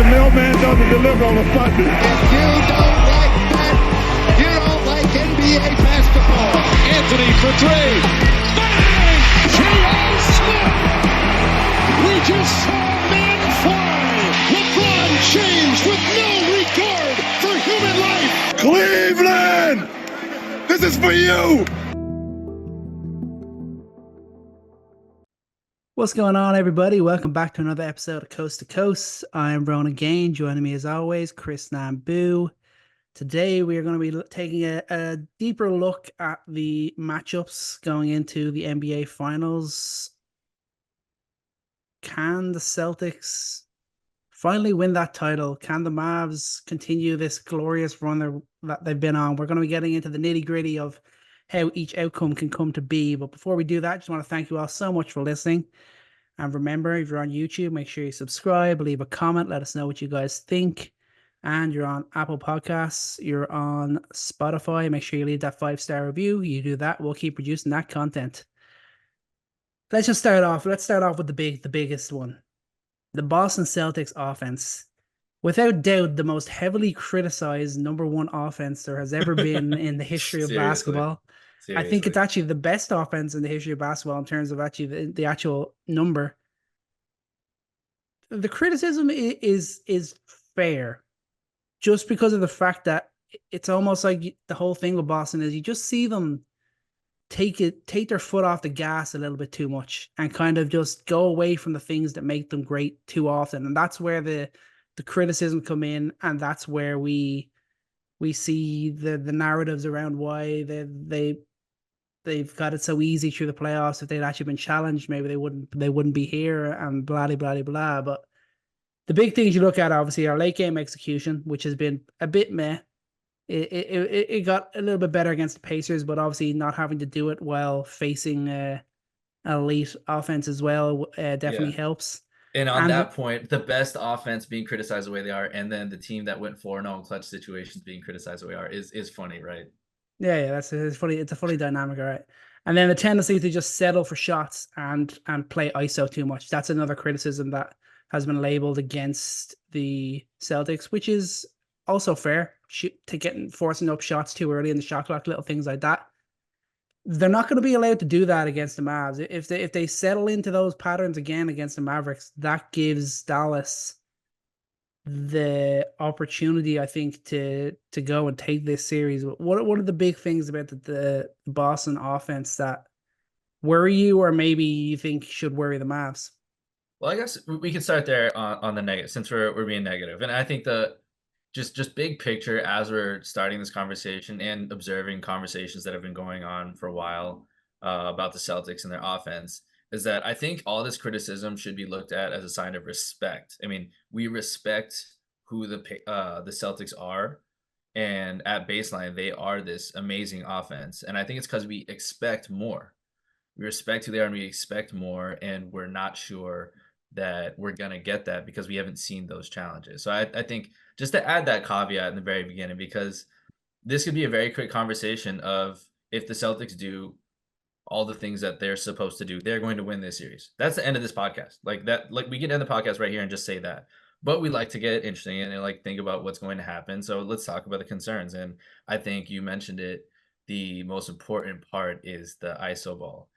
The mailman doesn't deliver on a Sunday. If you don't like that, you don't like NBA basketball. Anthony for three. Bang! J.R. Smith! We just saw men fly. LeBron James with no regard for human life. Cleveland! This is for you! What's going on, everybody? Welcome back to another episode of Coast to Coast. I'm Ronan Gaine. Joining me as always, Chris Nambu. Today we are going to be taking a deeper look at the matchups going into the NBA Finals. Can the Celtics finally win that title? Can the Mavs continue this glorious run that they've been on? We're going to be getting into the nitty-gritty of how each outcome can come to be. But before we do that, I just want to thank you all so much for listening. And remember, if you're on YouTube, make sure you subscribe, leave a comment, let us know what you guys think. And you're on Apple Podcasts, you're on Spotify, make sure you leave that 5-star review. You do that, we'll keep producing that content. Let's just start off. Let's start off with the biggest one. The Boston Celtics offense. Without doubt, the most heavily criticized number one offense there has ever been in the history of basketball. Seriously. I think it's actually the best offense in the history of basketball in terms of actually the actual number. The criticism is fair just because of the fact that it's almost like the whole thing with Boston is you just see them take their foot off the gas a little bit too much and kind of just go away from the things that make them great too often. And that's where the criticism come in, and that's where we see the narratives around why they've got it so easy through the playoffs. If they'd actually been challenged, maybe they wouldn't be here, and blah blah blah. But the big things you look at obviously are late game execution, which has been a bit meh. It got a little bit better against the Pacers, but obviously not having to do it while facing elite offense as well definitely helps. And on that point, the best offense being criticized the way they are, and then the team that went 4-0 in clutch situations being criticized the way they are is funny, right? Yeah, it's funny. It's a funny dynamic, all right. And then the tendency to just settle for shots and play ISO too much. That's another criticism that has been labeled against the Celtics, which is also fair. Forcing up shots too early in the shot clock, little things like that. They're not going to be allowed to do that against the Mavs. If they settle into those patterns again against the Mavericks, that gives Dallas the opportunity, I think, to go and take this series. What are the big things about the Boston offense that worry you, or maybe you think should worry the Mavs? Well, I guess we can start there on the negative, since we're being negative. And I think just big picture, as we're starting this conversation and observing conversations that have been going on for a while about the Celtics and their offense, is that I think all this criticism should be looked at as a sign of respect. I mean, we respect who the Celtics are, and at baseline, they are this amazing offense. And I think it's because we expect more. We respect who they are, and we expect more, and we're not sure that we're going to get that because we haven't seen those challenges. So I think just to add that caveat in the very beginning, because this could be a very quick conversation of if the Celtics do all the things that they're supposed to do, they're going to win this series. That's the end of this podcast. Like we can end the podcast right here and just say that. But we like to get interesting and like think about what's going to happen. So let's talk about the concerns. And I think you mentioned it. The most important part is the ISO ball.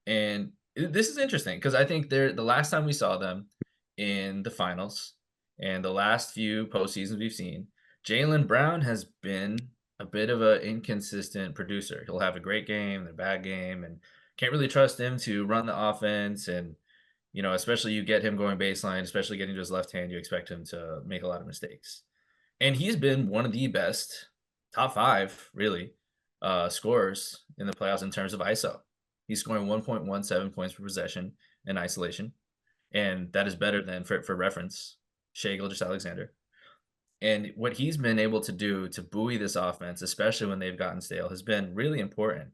And this is interesting because I think the last time we saw them in the finals and the last few postseasons we've seen, Jaylen Brown has been a bit of an inconsistent producer. He'll have a great game and a bad game, and can't really trust him to run the offense. And, especially you get him going baseline, especially getting to his left hand, you expect him to make a lot of mistakes. And he's been one of the best, top 5, really, scorers in the playoffs in terms of ISO. He's scoring 1.17 points per possession in isolation, and that is better than, for reference, Shai Gilgeous-Alexander. And what he's been able to do to buoy this offense, especially when they've gotten stale, has been really important.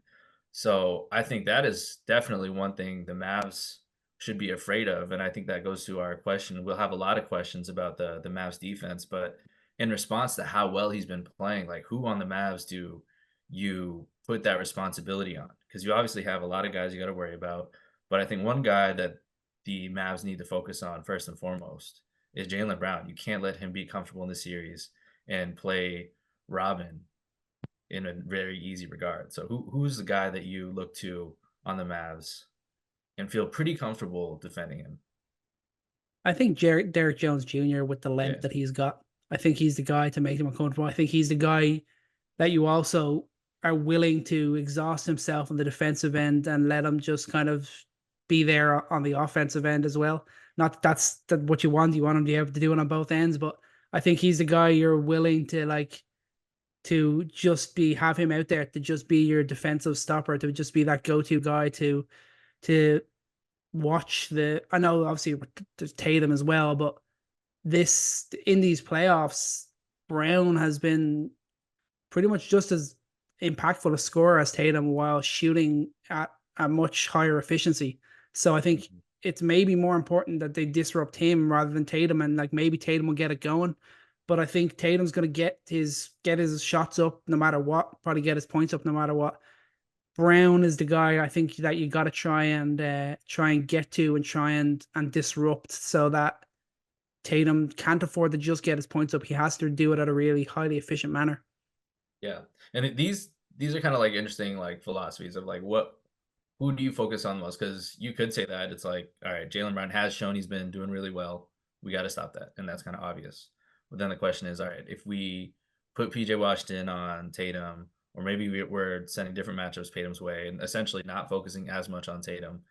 So I think that is definitely one thing the Mavs should be afraid of. And I think that goes to our question. We'll have a lot of questions about the Mavs defense, but in response to how well he's been playing, like who on the Mavs do you put that responsibility on? Because you obviously have a lot of guys you got to worry about. But I think one guy that the Mavs need to focus on first and foremost is Jaylen Brown. You can't let him be comfortable in the series and play Robin in a very easy regard. So who's the guy that you look to on the Mavs and feel pretty comfortable defending him? I think Derek Jones Jr. with the length Yeah. that he's got, I think he's the guy to make him uncomfortable. I think he's the guy that you also are willing to exhaust himself on the defensive end and let him just kind of be there on the offensive end as well. Not that's what you want. You want him to be able to do it on both ends, but I think he's the guy you're willing to to just have him out there to just be your defensive stopper, to just be that go-to guy to watch I know obviously there's Tatum as well, but in these playoffs, Brown has been pretty much just as impactful a scorer as Tatum while shooting at a much higher efficiency. So I think it's maybe more important that they disrupt him rather than Tatum, and maybe Tatum will get it going. But I think Tatum's going to get his shots up no matter what, probably get his points up no matter what. Brown is the guy I think that you got to try and get to and try and disrupt, so that Tatum can't afford to just get his points up. He has to do it at a really highly efficient manner. Yeah, and these are kind of interesting philosophies of who do you focus on most? Because you could say that it's all right, Jaylen Brown has shown he's been doing really well. We got to stop that, and that's kind of obvious. But then the question is, all right, if we put PJ Washington on Tatum, or maybe we're sending different matchups Tatum's way and essentially not focusing as much on Tatum,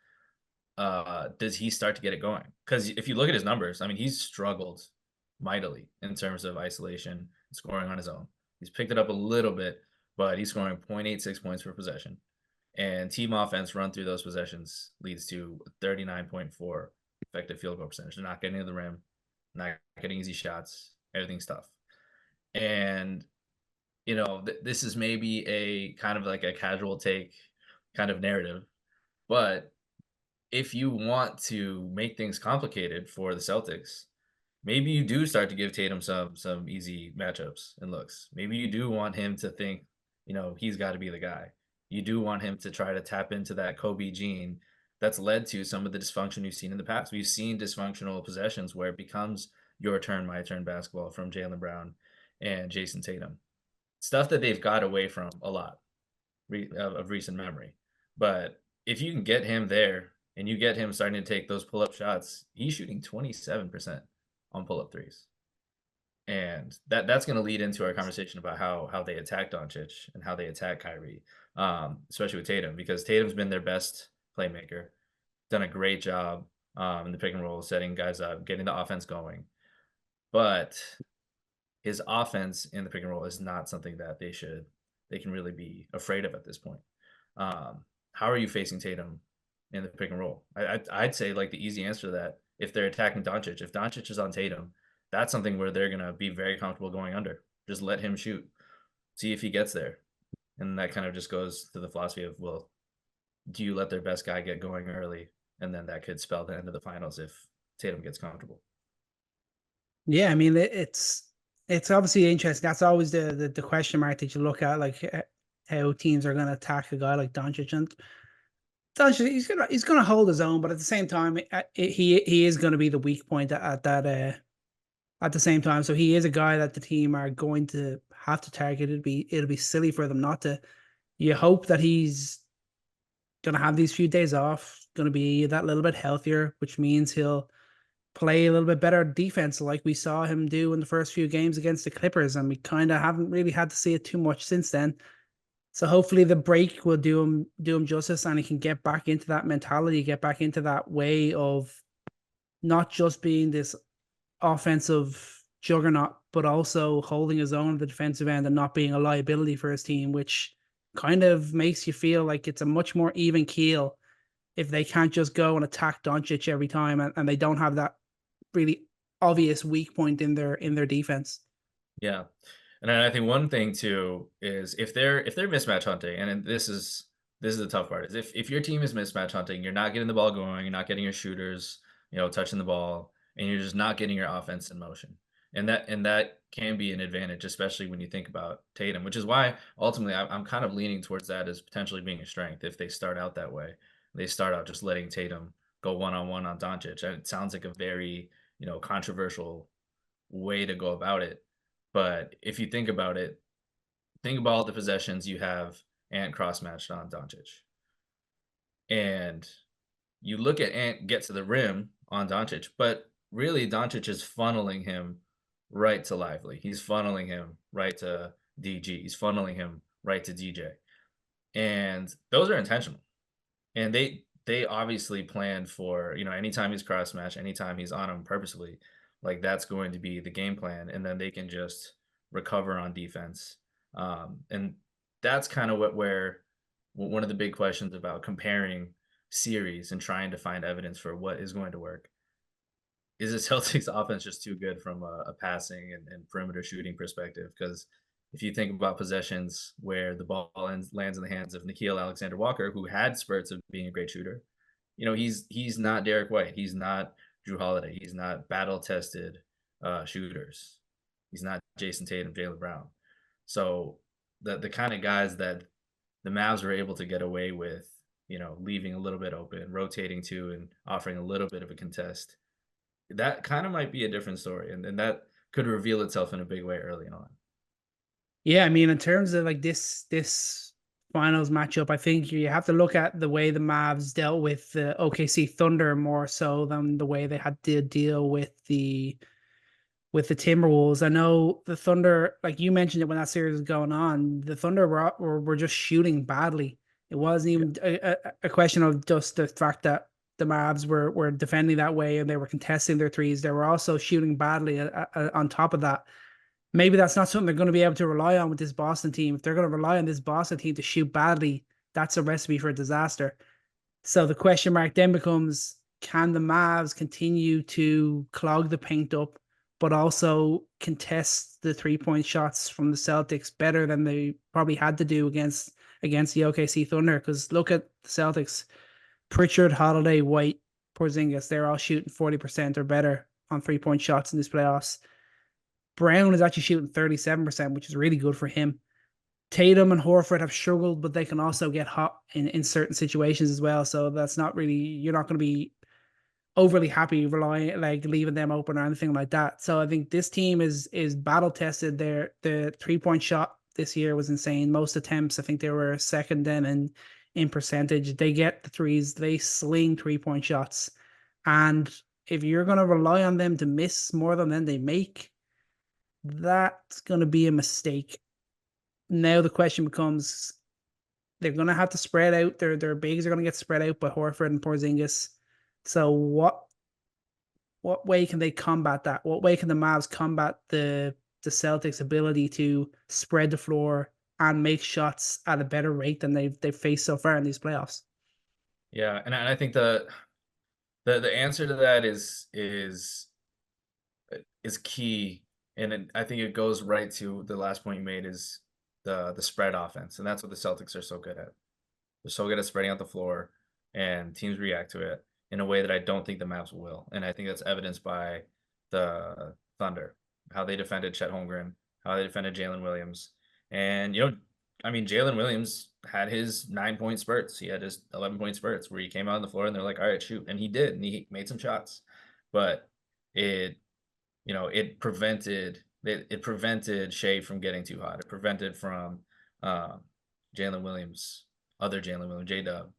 does he start to get it going? Because if you look at his numbers, I mean, he's struggled mightily in terms of isolation, scoring on his own. He's picked it up a little bit, but he's scoring 0.86 points per possession. And team offense run through those possessions leads to 39.4 effective field goal percentage. They're not getting to the rim, not getting easy shots, everything's tough. And, this is maybe a kind of a casual take kind of narrative, but if you want to make things complicated for the Celtics, maybe you do start to give Tatum some easy matchups and looks. Maybe you do want him to think, he's got to be the guy. You do want him to try to tap into that Kobe gene that's led to some of the dysfunction we've seen in the past. We've seen dysfunctional possessions where it becomes your turn, my turn basketball from Jaylen Brown and Jason Tatum. Stuff that they've got away from a lot of recent memory. But if you can get him there and you get him starting to take those pull-up shots, he's shooting 27% on pull-up threes. And that's going to lead into our conversation about how they attack Doncic and how they attack Kyrie, especially with Tatum, because Tatum's been their best playmaker, done a great job in the pick and roll, setting guys up, getting the offense going. But his offense in the pick and roll is not something that they can really be afraid of at this point. How are you facing Tatum in the pick and roll? I'd say the easy answer to that, if they're attacking Doncic, if Doncic is on Tatum, that's something where they're going to be very comfortable going under. Just let him shoot. See if he gets there. And that kind of just goes to the philosophy of, well, do you let their best guy get going early? And then that could spell the end of the finals if Tatum gets comfortable. Yeah, I mean, it's obviously interesting. That's always the question mark that you look at, how teams are going to attack a guy like Doncic. And Doncic, he's gonna hold his own, but at the same time, he is going to be the weak point at the same time. So he is a guy that the team are going to have to target. It'll be silly for them not to. You hope that he's going to have these few days off, going to be that little bit healthier, which means he'll play a little bit better defense like we saw him do in the first few games against the Clippers, and we kind of haven't really had to see it too much since then. So hopefully the break will do him justice, and he can get back into that mentality, get back into that way of not just being this offensive juggernaut, but also holding his own at the defensive end and not being a liability for his team, which kind of makes you feel like it's a much more even keel if they can't just go and attack Doncic every time and they don't have that really obvious weak point in their defense. Yeah. And I think one thing too is if they're mismatch hunting, and this is the tough part, is if your team is mismatch hunting, you're not getting the ball going, you're not getting your shooters, touching the ball, and you're just not getting your offense in motion. And that can be an advantage, especially when you think about Tatum, which is why ultimately I'm kind of leaning towards that as potentially being a strength if they start out that way. They start out just letting Tatum go one-on-one on Doncic. And it sounds like a very, controversial way to go about it. But if you think about it, think about all the possessions you have Ant cross-matched on Doncic. And you look at Ant get to the rim on Doncic, but really Doncic is funneling him right to Lively. He's funneling him right to DG. He's funneling him right to DJ. And those are intentional. And they obviously planned for, anytime he's cross-match, anytime he's on him purposely, like that's going to be the game plan. And then they can just recover on defense. And that's kind of where one of the big questions about comparing series and trying to find evidence for what is going to work. Is the Celtics offense just too good from a passing and perimeter shooting perspective? Because if you think about possessions where the ball lands in the hands of Nickeil Alexander-Walker, who had spurts of being a great shooter, he's not Derek White. He's not Drew Holiday. He's not battle-tested shooters. He's not Jason Tatum, Jaylen Brown. So the kind of guys that the Mavs were able to get away with, leaving a little bit open, rotating to and offering a little bit of a contest, that kind of might be a different story. And that could reveal itself in a big way early on. Yeah, I mean, in terms of like this finals matchup, I think you have to look at the way the Mavs dealt with the OKC Thunder more so than the way they had to deal with the Timberwolves. I know the Thunder, like you mentioned it when that series was going on, the Thunder were just shooting badly. It wasn't even a question of just the fact that the Mavs were defending that way and they were contesting their threes. They were also shooting badly on top of that. Maybe that's not something they're going to be able to rely on with this Boston team. If they're going to rely on this Boston team to shoot badly, that's a recipe for disaster. So the question mark then becomes, can the Mavs continue to clog the paint up, but also contest the 3-point shots from the Celtics better than they probably had to do against the OKC Thunder? Because look at the Celtics, Pritchard, Holiday, White, Porzingis, they're all shooting 40% or better on 3-point shots in this playoffs. Brown is actually shooting 37%, which is really good for him. Tatum and Horford have struggled, but they can also get hot in certain situations as well. So that's not really, you're not going to be overly happy leaving them open or anything like that. So I think this team is battle tested. The 3-point shot this year was insane. Most attempts, I think they were second then in percentage. They get the threes, they sling 3-point shots. And if you're going to rely on them to miss more than they make, that's going to be a mistake. Now the question becomes, they're going to have to spread out. Their bigs are going to get spread out by Horford and Porzingis. So what way can they combat that? What way can the Mavs combat the Celtics' ability to spread the floor and make shots at a better rate than they've faced so far in these playoffs? Yeah, and I think the answer to that is key. And I think it goes right to the last point you made, is the spread offense. And that's what the Celtics are so good at. They're so good at spreading out the floor, and teams react to it in a way that I don't think the Mavs will. And I think that's evidenced by the Thunder, how they defended Chet Holmgren, how they defended Jalen Williams. And, Jalen Williams had his 9-point spurts. He had his 11-point spurts where he came out on the floor and they're like, all right, shoot. And he did, and he made some shots. But it prevented Shea from getting too hot. It prevented from Jalen Williams, J-Dub,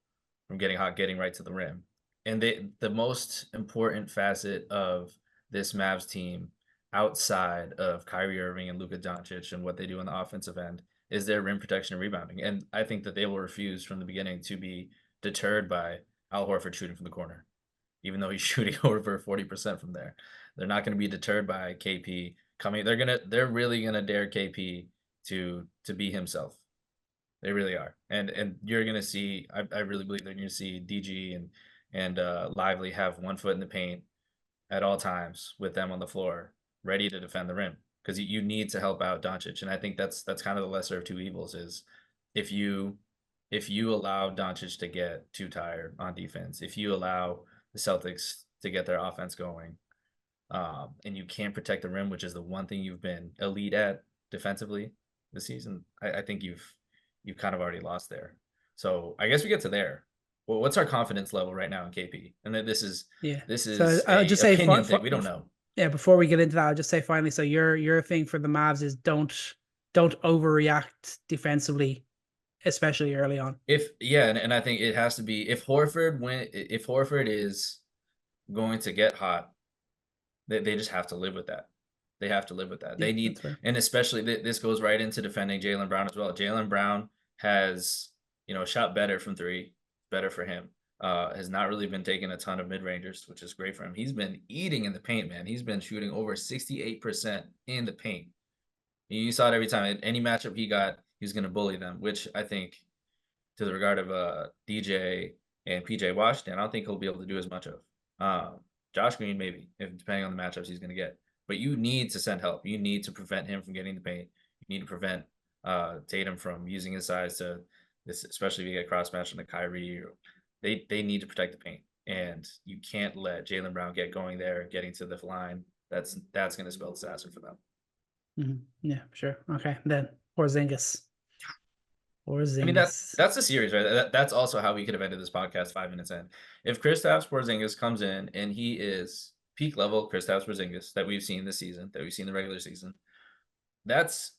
from getting hot, getting right to the rim. And the most important facet of this Mavs team, outside of Kyrie Irving and Luka Doncic and what they do on the offensive end, is their rim protection and rebounding. And I think that they will refuse from the beginning to be deterred by Al Horford shooting from the corner, even though he's shooting over 40% from there. They're not going to be deterred by KP coming. They're really gonna dare KP to be himself. They really are. And you're gonna see, I really believe they're gonna see DG and Lively have one foot in the paint at all times with them on the floor, ready to defend the rim, because you need to help out Doncic. And I think that's kind of the lesser of two evils, is if you allow Doncic to get too tired on defense, if you allow the Celtics to get their offense going, and you can't protect the rim, which is the one thing you've been elite at defensively this season, I think you've kind of already lost there. So I guess we get to there. Well, what's our confidence level right now in KP? And then this is So I'll just say, opinion thing. We don't know. Yeah, before we get into that, I'll just say finally, so your thing for the Mavs is don't overreact defensively, especially early on. And I think it has to be if Horford is going to get hot, they just have to live with that. They have to live with that. Yeah, They need, that's fair. and especially this goes right into defending Jaylen Brown as well. Jaylen Brown has, shot better from three, better for him. Has not really been taking a ton of mid-rangers, which is great for him. He's been eating in the paint, man. He's been shooting over 68% in the paint. You saw it every time. Any matchup he got, he's going to bully them, which I think, to the regard of DJ and PJ Washington, I don't think he'll be able to do as much of. Josh Green, maybe, if depending on the matchups he's going to get. But you need to send help. You need to prevent him from getting the paint. You need to prevent Tatum from using his size to this, especially if you get cross matched on the Kyrie. They need to protect the paint, and you can't let Jaylen Brown get going there, getting to the line. That's going to spell disaster for them. Yeah, sure. Okay, then Porzingis. I mean, that's the series, right? That's also how we could have ended this podcast 5 minutes in. If Kristaps Porzingis comes in and he is peak level Kristaps Porzingis that we've seen this season, that we've seen the regular season, that's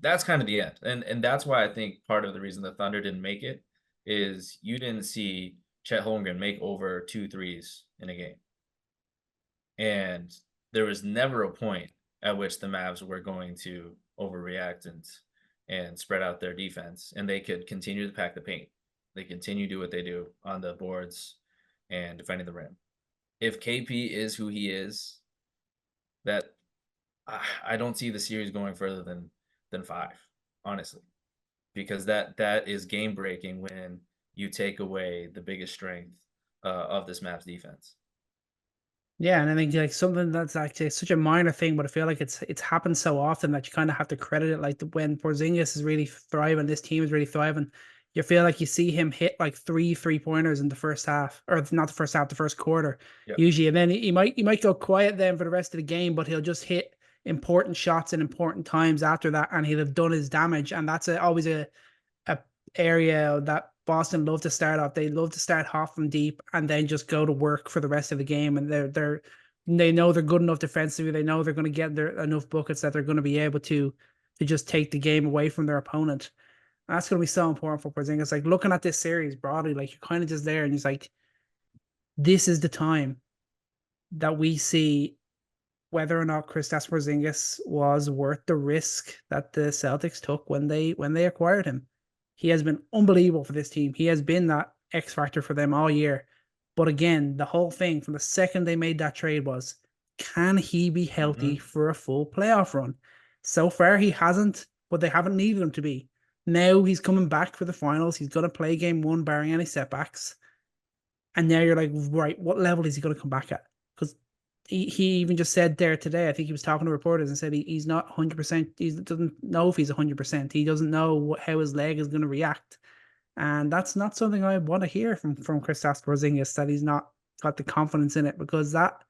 kind of the end. And that's why I think part of the reason the Thunder didn't make it is you didn't see Chet Holmgren make over 2 threes in a game. And there was never a point at which the Mavs were going to overreact and spread out their defense, and they could continue to pack the paint. They continue to do what they do on the boards and defending the rim. If KP is who he is, that I don't see the series going further than 5, honestly, because that is game breaking when you take away the biggest strength of this Mavs defense. Yeah, and I think like something that's actually such a minor thing, but I feel like it's happened so often that you kind of have to credit it. Like when Porzingis is really thriving, this team is really thriving. You feel like you see him hit like 3 3-pointers in the first half, or not the first half, the first quarter, usually, and then he might go quiet then for the rest of the game, but he'll just hit important shots in important times after that, and he'll have done his damage. And that's always a area that Boston love to start off. They love to start hot from deep and then just go to work for the rest of the game. And they know they're good enough defensively. They know they're going to get enough buckets that they're going to be able to just take the game away from their opponent. And that's going to be so important for Porzingis. Like looking at this series broadly, like you're kind of just there and he's like, this is the time that we see whether or not Kristaps Porzingis was worth the risk that the Celtics took when they acquired him. He has been unbelievable for this team. He has been that X factor for them all year. But again, the whole thing from the second they made that trade was, can he be healthy for a full playoff run? So far, he hasn't, but they haven't needed him to be. Now he's coming back for the finals. He's going to play game 1 barring any setbacks. And now you're like, right, what level is he going to come back at? Because he even just said there today, I think he was talking to reporters and said he's not 100%. He doesn't know if he's 100%. He doesn't know how his leg is going to react. And that's not something I want to hear from Kristaps Porzingis, that he's not got the confidence in it, because that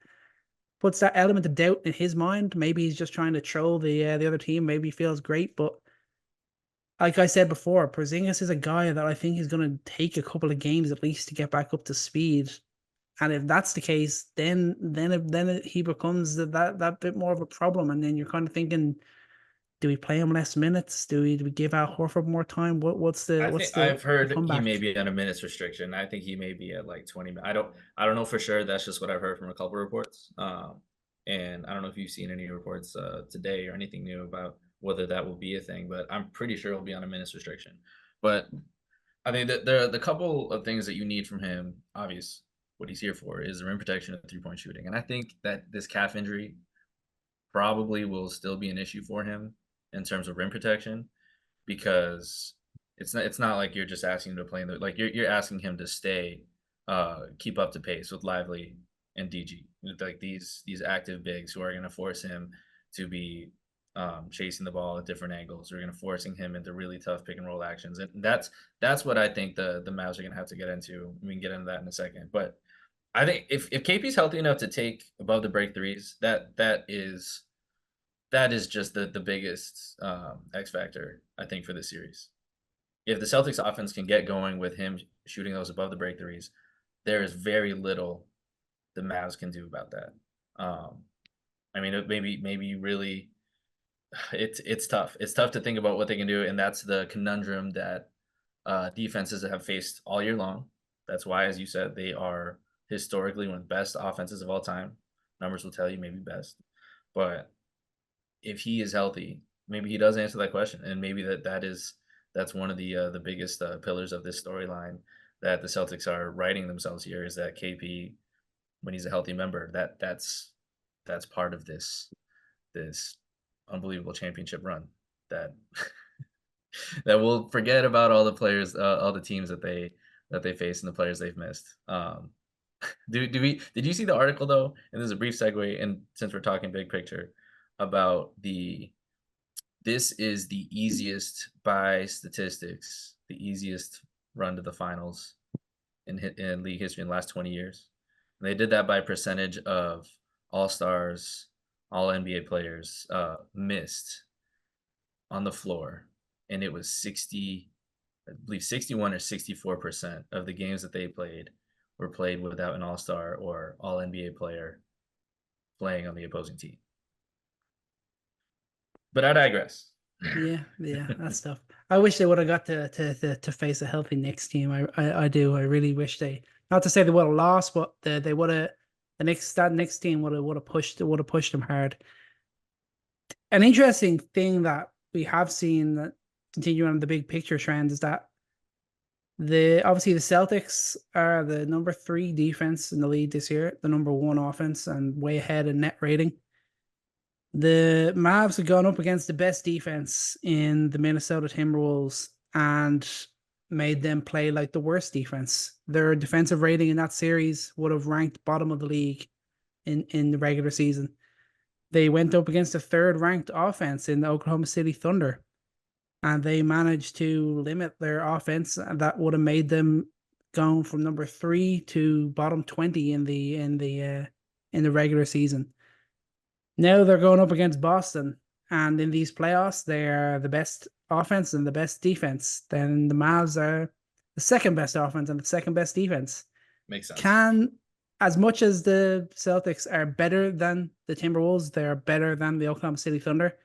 puts that element of doubt in his mind. Maybe he's just trying to troll the other team. Maybe he feels great. But like I said before, Porzingis is a guy that I think is going to take a couple of games at least to get back up to speed. And if that's the case, then he becomes that bit more of a problem. And then you're kind of thinking, do we play him less minutes? Do we give Al Horford more time? I've heard comeback? He may be on a minutes restriction. I think he may be at like 20. I don't know for sure. That's just what I've heard from a couple of reports. And I don't know if you've seen any reports today or anything new about whether that will be a thing, but I'm pretty sure he'll be on a minutes restriction. But I think that the couple of things that you need from him, obvious, what he's here for is the rim protection and 3-point shooting. And I think that this calf injury probably will still be an issue for him in terms of rim protection, because it's not like you're just asking him to play in the, like you're asking him to stay keep up to pace with Lively and DG, like these active bigs who are going to force him to be chasing the ball at different angles. We're going to forcing him into really tough pick and roll actions. And that's what I think the Mavs are going to have to get into. We can get into that in a second. But I think if KP's healthy enough to take above the break threes, that is just the biggest X factor, I think, for this series. If the Celtics offense can get going with him shooting those above the break threes, there is very little the Mavs can do about that. I mean, maybe really, it's tough. It's tough to think about what they can do, and that's the conundrum that defenses have faced all year long. That's why, as you said, they are historically one of the best offenses of all time. Numbers will tell you maybe best, but if he is healthy, maybe he does answer that question, and maybe that's one of the biggest pillars of this storyline that the Celtics are writing themselves here is that KP, when he's a healthy member, that's part of this unbelievable championship run that that we'll forget about all the players, all the teams that they face and the players they've missed. Did you see the article though? And there's a brief segue, and since we're talking big picture about this is the easiest by statistics, the easiest run to the finals in league history in the last 20 years. And they did that by percentage of all stars, all NBA players missed on the floor, and it was 60, I believe 61 or 64% of the games that they played were played without an all-star or all NBA player playing on the opposing team. But I digress. Yeah, that's tough. I wish they would have got to face a healthy Knicks team. I do. I really wish they, not to say they would have lost, but they would have, that Knicks team would have pushed them hard. An interesting thing that we have seen that continuing on the big picture trend is that obviously the Celtics are the number 3 defense in the league this year, the number 1 offense, and way ahead in net rating. The Mavs have gone up against the best defense in the Minnesota Timberwolves and made them play like the worst defense. Their defensive rating in that series would have ranked bottom of the league in the regular season. They went up against the 3rd ranked offense in the Oklahoma City Thunder, and they managed to limit their offense, and that would have made them go from number 3 to bottom 20 in the regular season. Now they're going up against Boston, and in these playoffs, they are the best offense and the best defense. Then the Mavs are the 2nd best offense and the 2nd best defense. Makes sense. As much as the Celtics are better than the Timberwolves, they are better than the Oklahoma City Thunder.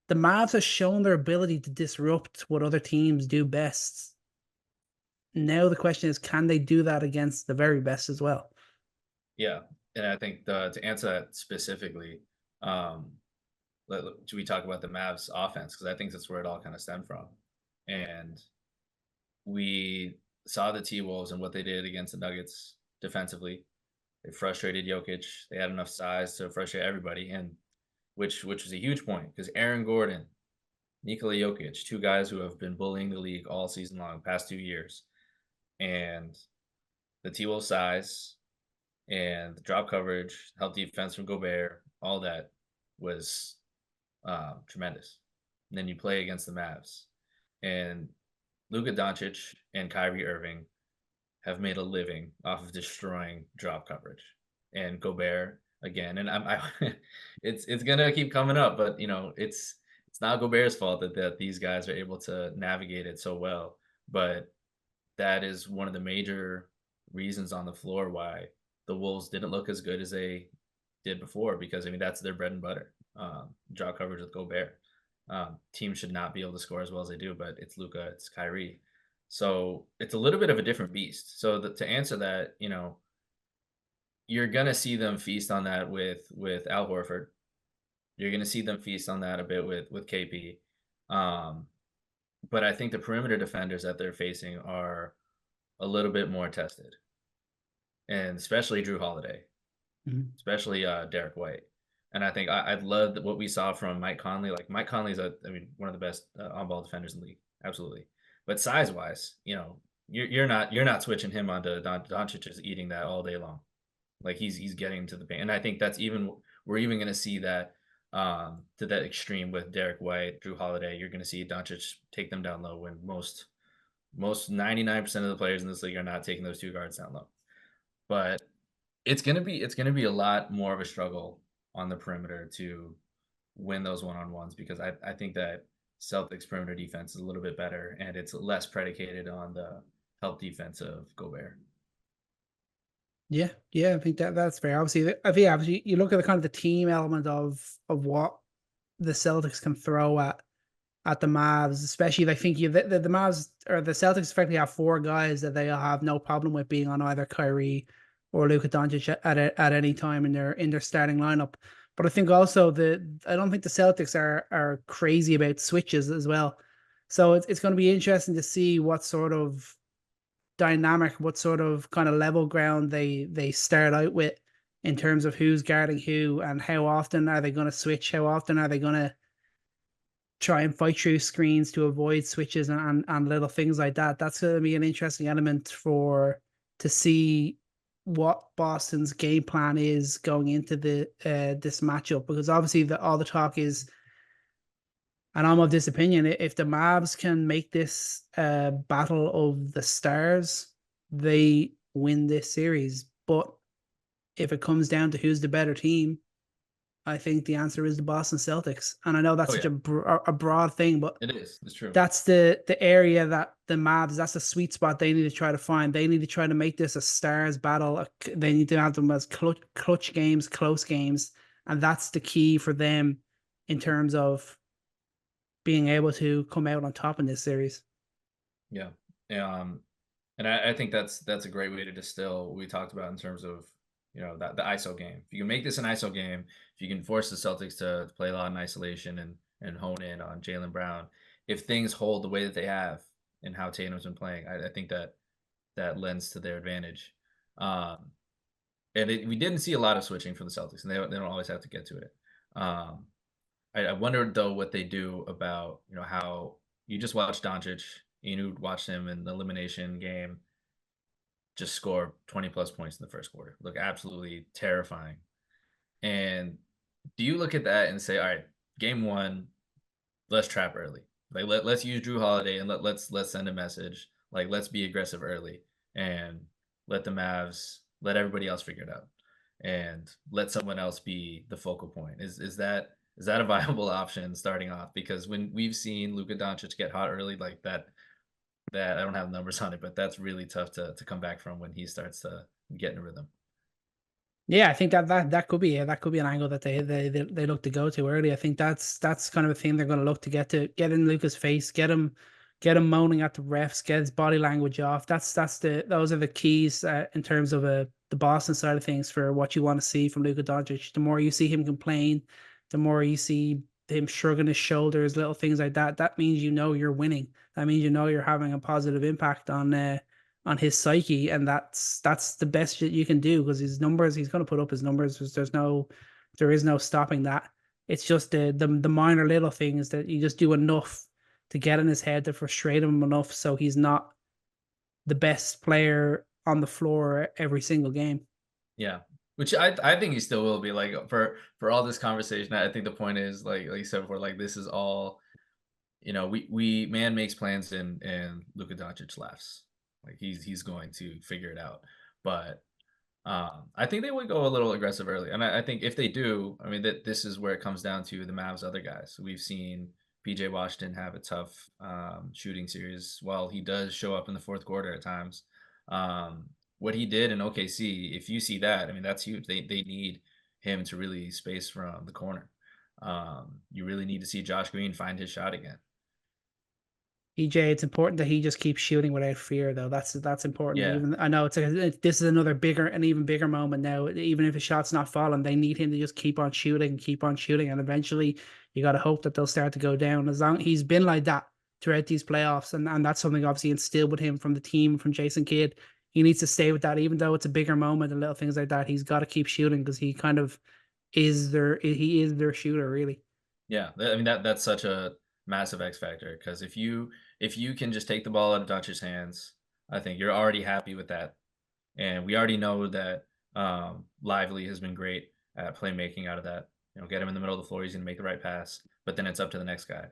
The Mavs have shown their ability to disrupt what other teams do best. Now the question is, can they do that against the very best as well? Yeah. And I think to answer that specifically, should we talk about the Mavs offense? Because I think that's where it all kind of stemmed from. And we saw the T-Wolves and what they did against the Nuggets defensively. They frustrated Jokic. They had enough size to frustrate everybody, and which was a huge point because Aaron Gordon, Nikola Jokic, 2 guys who have been bullying the league all season long, past 2 years. And the T-Wolves size and the drop coverage, help defense from Gobert, all that was tremendous. And then you play against the Mavs, and Luka Doncic and Kyrie Irving have made a living off of destroying drop coverage, and Gobert again. And it's gonna keep coming up, but it's not Gobert's fault that these guys are able to navigate it so well. But that is one of the major reasons on the floor why the Wolves didn't look as good as they did before, because that's their bread and butter. Drop coverage with Gobert. Teams should not be able to score as well as they do, but it's Luka, it's Kyrie. So it's a little bit of a different beast. So to answer that, you're gonna see them feast on that with Al Horford. You're gonna see them feast on that a bit with KP. But I think the perimeter defenders that they're facing are a little bit more tested, and especially Drew Holiday, especially Derek White. And I think I love what we saw from Mike Conley. Like Mike Conley's one of the best on-ball defenders in the league, absolutely. But size-wise, you're not switching him onto Doncic is eating that all day long. Like he's getting to the paint, and I think we're even going to see that to that extreme with Derek White, Drew Holiday. You're going to see Doncic take them down low when most 99% of the players in this league are not taking those 2 guards down low. But it's gonna be a lot more of a struggle on the perimeter to win those one-on-ones, because I think that Celtics perimeter defense is a little bit better, and it's less predicated on the help defense of Gobert. Yeah, I think that's fair. Obviously, obviously you look at the kind of the team element of what the Celtics can throw at the Mavs, especially I think the Mavs or the Celtics effectively have four guys that they have no problem with being on either Kyrie or Luka Doncic at any time in their starting lineup. But I think also I don't think the Celtics are crazy about switches as well. So it's going to be interesting to see what sort of dynamic, what sort of kind of level ground they start out with in terms of who's guarding who and how often are they going to switch, how often are they going to try and fight through screens to avoid switches and little things like that. That's going to be an interesting element to see what Boston's game plan is going into the this matchup, because obviously all the talk is, and I'm of this opinion, if the Mavs can make this battle of the stars, they win this series. But if it comes down to who's the better team, I think the answer is the Boston Celtics. And I know that's such a broad thing, but It is. It's true. that's the area that the Mavs, that's the sweet spot they need to try to find. They need to try to make this a stars battle. They need to have them as clutch games, close games. And that's the key for them in terms of being able to come out on top in this series. Yeah. And I think that's a great way to distill what we talked about in terms of, that the ISO game. If you can make this an ISO game, if you can force the Celtics to play a lot in isolation and hone in on Jaylen Brown, if things hold the way that they have and how Tatum's been playing, I think that lends to their advantage. And we didn't see a lot of switching from the Celtics, and they don't always have to get to it. I wonder though what they do about how you just watched Doncic, you watched him in the elimination game just score 20 plus points in the first quarter, look absolutely terrifying. And do you look at that and say, all right, game one, let's trap early, like let's use Drew Holiday and let's send a message, like let's be aggressive early and let the Mavs, let everybody else figure it out and let someone else be the focal point? Is that a viable option starting off? Because when we've seen Luka Doncic get hot early like that I don't have numbers on it, but that's really tough to come back from when he starts to get in a rhythm. Yeah, I think that could be an angle that they look to go to early. I think that's kind of a thing they're going to look to get in Luka's face, get him moaning at the refs, get his body language off. Those are the keys in terms of the Boston side of things for what you want to see from Luka Doncic. The more you see him complain, the more you see him shrugging his shoulders, little things like that. That means you're winning. That means you're having a positive impact on his psyche, and that's the best that you can do, because his numbers, he's going to put up his numbers. There is no stopping that. It's just the minor little things that you just do enough to get in his head to frustrate him enough so he's not the best player on the floor every single game. Yeah. Which I think he still will be, like, for all this conversation. I think the point is, like you said before, like this is all, we man makes plans and Luka Doncic laughs. Like he's going to figure it out. But I think they would go a little aggressive early. And I think if they do, I mean, this is where it comes down to the Mavs other guys. We've seen PJ Washington have a tough shooting series. While he does show up in the fourth quarter at times, what he did in OKC, if you see that, I mean, that's huge. They need him to really space from the corner. You really need to see Josh Green find his shot again. EJ, it's important that he just keeps shooting without fear, though. That's important. Yeah. Even I know this is an even bigger moment now. Even if his shot's not falling, they need him to just keep on shooting, and eventually you got to hope that they'll start to go down. As long he's been like that throughout these playoffs, and that's something obviously instilled with him from the team, from Jason Kidd. He needs to stay with that, even though it's a bigger moment and little things like that. He's got to keep shooting because he kind of is their shooter, really. Yeah, I mean that's such a massive X factor, because if you can just take the ball out of Doncic's hands, I think you're already happy with that. And we already know that Lively has been great at playmaking out of that. Get him in the middle of the floor, he's gonna make the right pass, but then it's up to the next guy.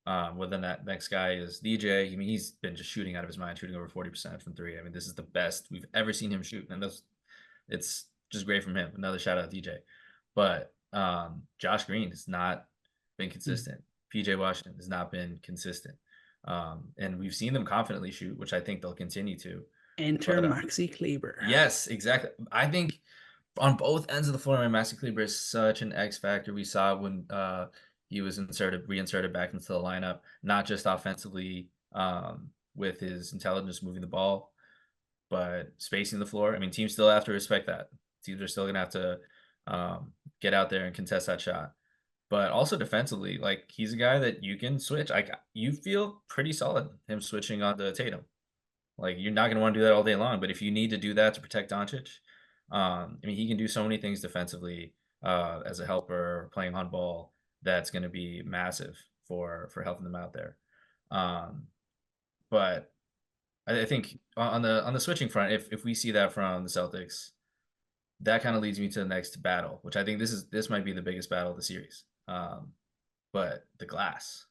Well, then that next guy is DJ. I mean, he's been just shooting out of his mind, shooting over 40% from three. I mean, this is the best we've ever seen him shoot, and it's just great from him. Another shout out DJ. But Josh Green has not been consistent. PJ Washington has not been consistent. And we've seen them confidently shoot, which I think they'll continue to. Enter But Maxi Kleber. yes, exactly. I think on both ends of the floor, man, Maxi Kleber is such an X factor. We saw it when he was reinserted back into the lineup, not just offensively with his intelligence moving the ball, but spacing the floor. I mean, teams still have to respect that. Teams are still gonna have to get out there and contest that shot. But also defensively, like he's a guy that you can switch. You feel pretty solid him switching on to Tatum. Like you're not gonna want to do that all day long, but if you need to do that to protect Doncic, I mean he can do so many things defensively as a helper playing on ball. That's going to be massive for helping them out there. But I think on the switching front, if we see that from the Celtics, that kind of leads me to the next battle, which I think this might be the biggest battle of the series. But the glass.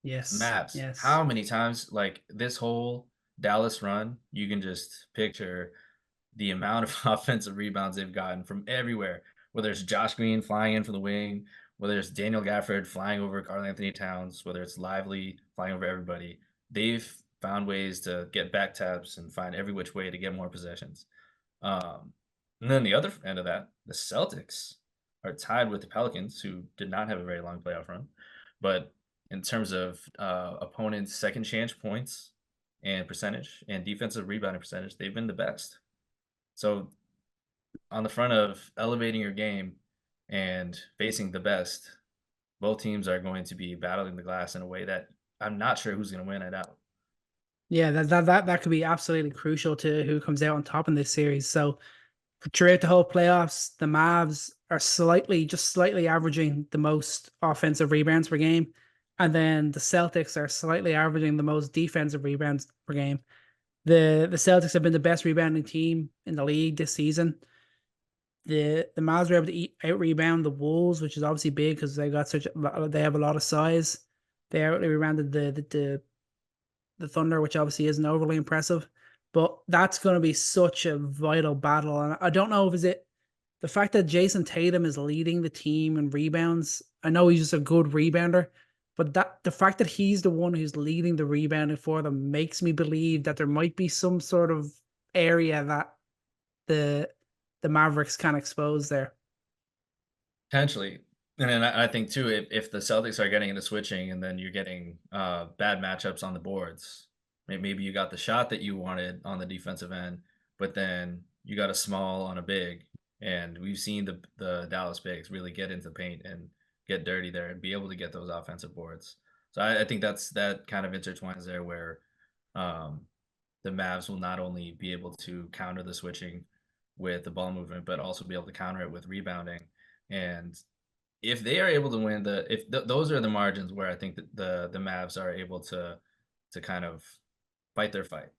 Yes. Mavs. Yes. How many times, like this whole Dallas run, you can just picture the amount of offensive rebounds they've gotten from everywhere. Whether it's Josh Green flying in from the wing, whether it's Daniel Gafford flying over Karl Anthony Towns, whether it's Lively flying over everybody, they've found ways to get back taps and find every which way to get more possessions. And then the other end of that, the Celtics are tied with the Pelicans, who did not have a very long playoff run. But in terms of opponents' second chance points and percentage and defensive rebounding percentage, they've been the best. So on the front of elevating your game and facing the best, both teams are going to be battling the glass in a way that I'm not sure who's going to win it out. Yeah, that could be absolutely crucial to who comes out on top in this series. So throughout the whole playoffs, the Mavs are slightly averaging the most offensive rebounds per game. And then the Celtics are slightly averaging the most defensive rebounds per game. The Celtics have been the best rebounding team in the league this season. The Mavs were able to out rebound the Wolves, which is obviously big because they have a lot of size. They out rebounded the Thunder, which obviously isn't overly impressive. But that's going to be such a vital battle. And I don't know if it the fact that Jason Tatum is leading the team in rebounds. I know he's just a good rebounder, but the fact that he's the one who's leading the rebounding for them makes me believe that there might be some sort of area that the Mavericks can expose there. Potentially. And then I think too, if the Celtics are getting into switching and then you're getting bad matchups on the boards, maybe you got the shot that you wanted on the defensive end, but then you got a small on a big, and we've seen the Dallas bigs really get into the paint and get dirty there and be able to get those offensive boards. So I think that kind of intertwines there where the Mavs will not only be able to counter the switching with the ball movement, but also be able to counter it with rebounding. And if they are able to win those are the margins where I think that the Mavs are able to kind of fight their fight.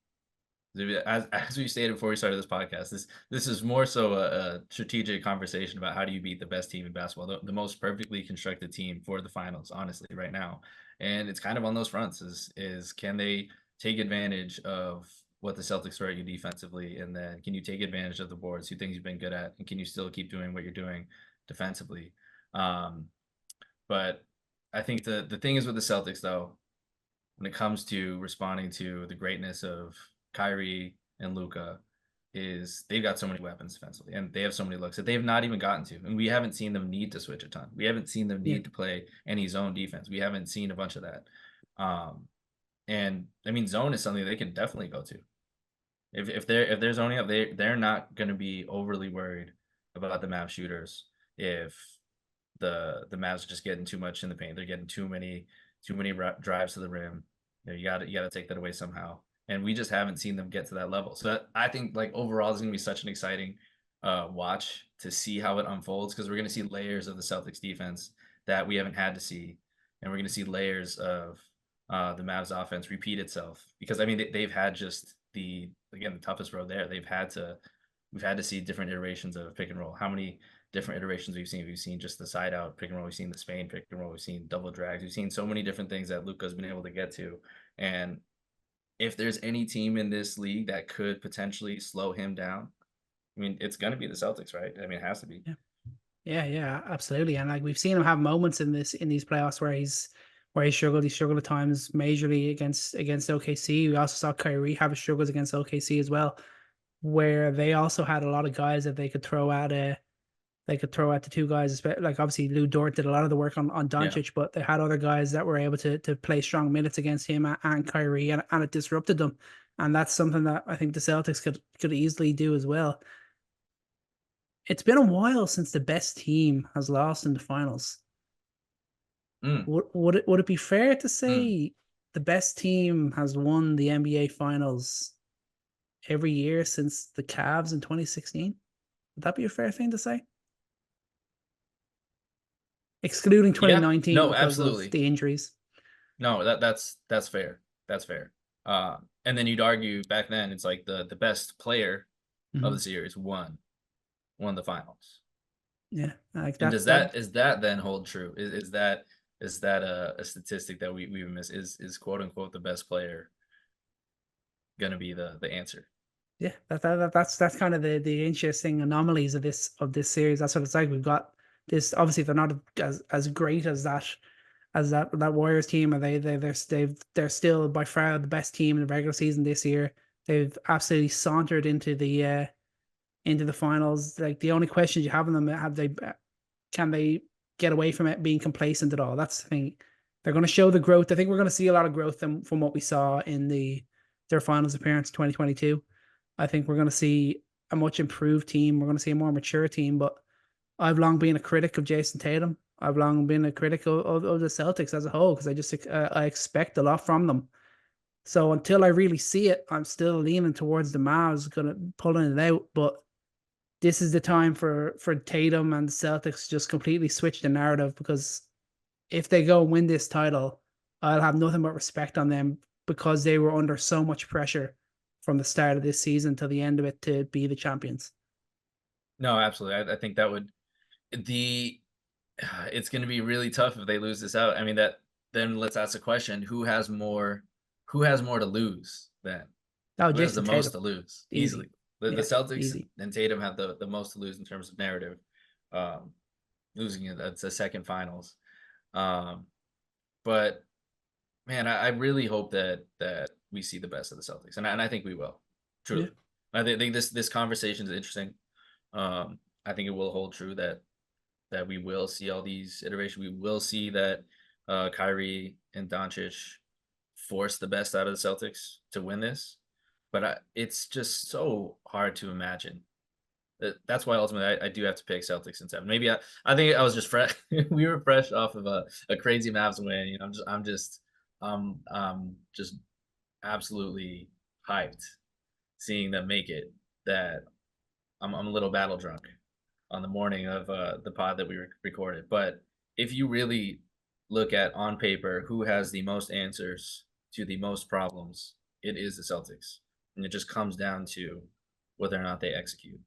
As we stated before we started this podcast, this is more so a strategic conversation about how do you beat the best team in basketball, the most perfectly constructed team for the finals, honestly, right now. And it's kind of on those fronts is can they take advantage of what the Celtics throw at you defensively, and then can you take advantage of the boards, two things you've been good at, and can you still keep doing what you're doing defensively? But I think the thing is with the Celtics, though, when it comes to responding to the greatness of Kyrie and Luka, is they've got so many weapons defensively, and they have so many looks that they have not even gotten to, and we haven't seen them need to switch a ton. We haven't seen them need to play any zone defense. We haven't seen a bunch of that. And I mean, zone is something they can definitely go to. If they're zoning up, they're not going to be overly worried about the Mavs shooters if the Mavs are just getting too much in the paint. They're getting too many drives to the rim. You got to take that away somehow. And we just haven't seen them get to that level. So I think like overall it's going to be such an exciting watch to see how it unfolds, because we're going to see layers of the Celtics defense that we haven't had to see, and we're going to see layers of the Mavs offense repeat itself, because I mean they've had just the toughest road there. We've had to see different iterations of pick and roll. How many different iterations we've seen? We've seen just the side out pick and roll. We've seen the Spain pick and roll. We've seen double drags. We've seen so many different things that Luka's been able to get to. And if there's any team in this league that could potentially slow him down, I mean, it's going to be the Celtics, right? I mean, it has to be. Yeah, absolutely. And like we've seen him have moments in these playoffs where where he struggled. He struggled at times majorly against OKC. We also saw Kyrie have his struggles against OKC as well, where they also had a lot of guys that they could throw at the two guys. Like obviously Lou Dort did a lot of the work on Doncic, but they had other guys that were able to play strong minutes against him and Kyrie, and it disrupted them. And that's something that I think the Celtics could easily do as well. It's been a while since the best team has lost in the finals. Would it be fair to say the best team has won the NBA Finals every year since the Cavs in 2016? Would that be a fair thing to say? Excluding 2019 no, because absolutely. of the injuries. No, that's fair. That's fair. And then you'd argue back then it's like the best player of the series won the finals. Yeah, like and does that then hold true? Is that a statistic that we miss? Is quote unquote the best player gonna be the answer? Yeah, that's kind of the interesting anomalies of this series. That's what it's like. We've got this. Obviously, they're not as great as that Warriors team, and they're still by far the best team in the regular season this year. They've absolutely sauntered into the finals. Like the only questions you have on them, can they get away from it being complacent at all? That's the thing. They're going to show the growth. I think we're going to see a lot of growth from what we saw in their finals appearance in 2022. I think we're going to see a much improved team. We're going to see a more mature team. But I've long been a critic of Jason Tatum. I've long been a critic of the Celtics as a whole because I expect a lot from them. So until I really see it, I'm still leaning towards the Mavs, pulling it out. But this is the time for Tatum and the Celtics just completely switch the narrative, because if they go win this title, I'll have nothing but respect on them because they were under so much pressure from the start of this season to the end of it to be the champions. No, absolutely. I think that would it's going to be really tough if they lose this out. I mean, then let's ask the question: who has more to lose then? Oh, who has the Jason Tatum. most to lose? Easily. The Celtics easy. and Tatum have the most to lose in terms of narrative. Losing it, that's the second finals. But man, I really hope that we see the best of the Celtics, and I think we will. Truly, I think this conversation is interesting. I think it will hold true that we will see all these iterations. We will see that Kyrie and Doncic force the best out of the Celtics to win this. But it's just so hard to imagine. That's why ultimately I do have to pick Celtics in 7. Maybe I think I was just fresh. We were fresh off of a crazy Mavs win. You know, I'm just absolutely hyped seeing them make it. That I'm a little battle drunk on the morning of the pod that we recorded. But if you really look at on paper who has the most answers to the most problems, it is the Celtics. And it just comes down to whether or not they execute.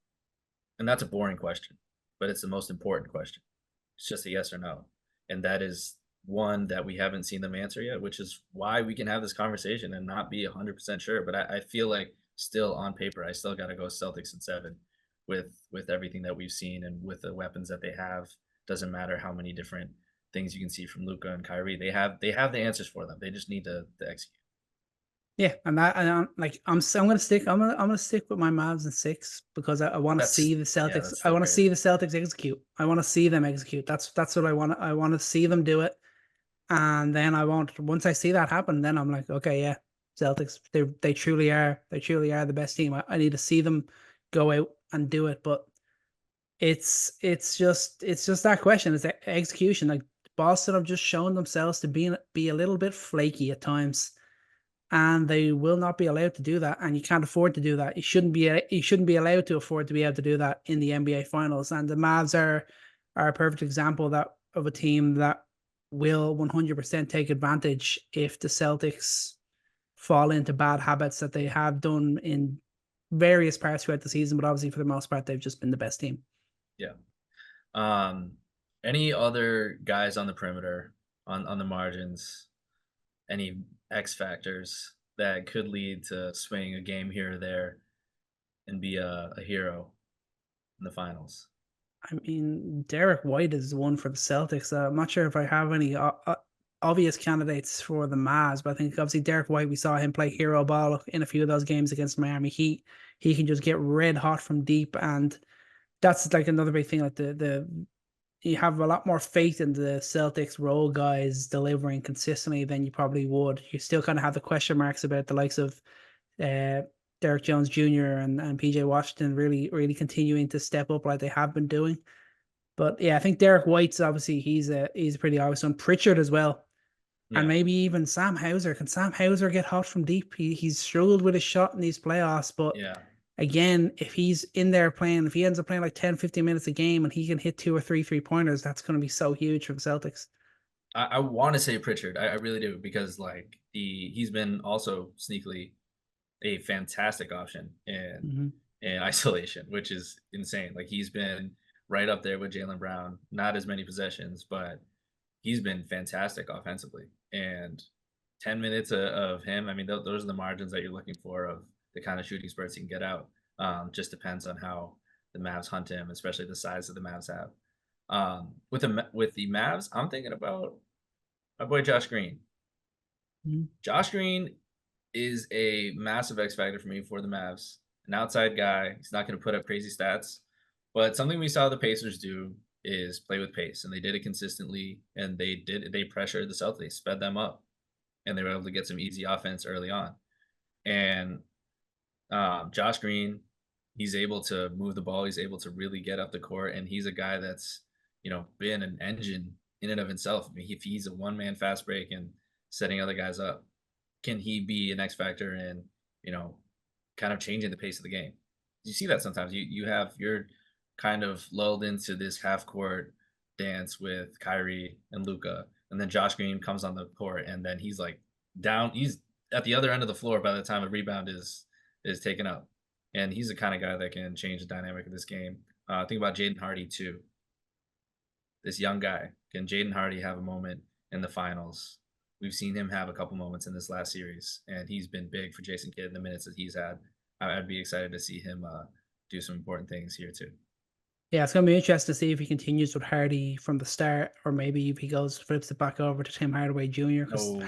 And that's a boring question, but it's the most important question. It's just a yes or no. And that is one that we haven't seen them answer yet, which is why we can have this conversation and not be 100% sure. But I feel like still on paper, I still got to go Celtics in 7 with everything that we've seen and with the weapons that they have. Doesn't matter how many different things you can see from Luka and Kyrie. They have the answers for them. They just need to execute. Yeah, I'm gonna stick with my Mavs in 6 because I want to see the Celtics. I want to see the Celtics execute. I want to see them execute. That's what I want. I want to see them do it, and then once I see that happen, then I'm like, okay, yeah, Celtics. They truly are the best team. I need to see them go out and do it, but it's just that question. It's the execution. Like Boston have just shown themselves to be a little bit flaky at times. And they will not be allowed to do that, and you can't afford to do that. You shouldn't be allowed to afford to be able to do that in the NBA Finals. And the Mavs are a perfect example of a team that will 100% take advantage if the Celtics fall into bad habits that they have done in various parts throughout the season. But obviously, for the most part, they've just been the best team. Yeah. Any other guys on the perimeter, on the margins? Any X factors that could lead to swing a game here or there and be a hero in the finals? I mean, Derek White is the one for the Celtics. I'm not sure if I have any obvious candidates for the Mavs, but I think obviously Derek White, we saw him play hero ball in a few of those games against Miami Heat. He can just get red hot from deep, and that's like another big thing. Like the you have a lot more faith in the Celtics role guys delivering consistently than you probably would. You still kind of have the question marks about the likes of Derek Jones Jr. and PJ Washington really continuing to step up like they have been doing. But yeah, I think Derek White's obviously he's a pretty obvious one. Pritchard as well. And maybe even Sam Hauser. Can Sam Hauser get hot from deep? He's struggled with his shot in these playoffs, but again, if he's in there playing, if he ends up playing like 10, 15 minutes a game and he can hit 2 or 3 3-pointers, that's going to be so huge for the Celtics. I want to say Pritchard. I really do, because like he's been also sneakily a fantastic option in isolation, which is insane. Like he's been right up there with Jaylen Brown. Not as many possessions, but he's been fantastic offensively. And 10 minutes of him, I mean, those are the margins that you're looking for of the kind of shooting spurts he can get out. Just depends on how the Mavs hunt him, especially the size that the Mavs have. With the Mavs, I'm thinking about my boy Josh Green. Josh Green is a massive X factor for me for the Mavs. An outside guy. He's not going to put up crazy stats, but something we saw the Pacers do is play with pace, and they did it consistently. And they pressured the Celtics, they sped them up, and they were able to get some easy offense early on. And Josh Green, he's able to move the ball. He's able to really get up the court, and he's a guy that's been an engine in and of himself. I mean, if he's a one-man fast break and setting other guys up, can he be an X factor in kind of changing the pace of the game? You see that sometimes. You're kind of lulled into this half court dance with Kyrie and Luka, and then Josh Green comes on the court, and then he's like down. He's at the other end of the floor by the time a rebound is taken up, and he's the kind of guy that can change the dynamic of this game. Think about Jaden Hardy too. This young guy, can Jaden Hardy have a moment in the finals? We've seen him have a couple moments in this last series, and he's been big for Jason Kidd in the minutes that he's had. I'd be excited to see him do some important things here too. Yeah, it's going to be interesting to see if he continues with Hardy from the start, or maybe if he flips it back over to Tim Hardaway Jr. Because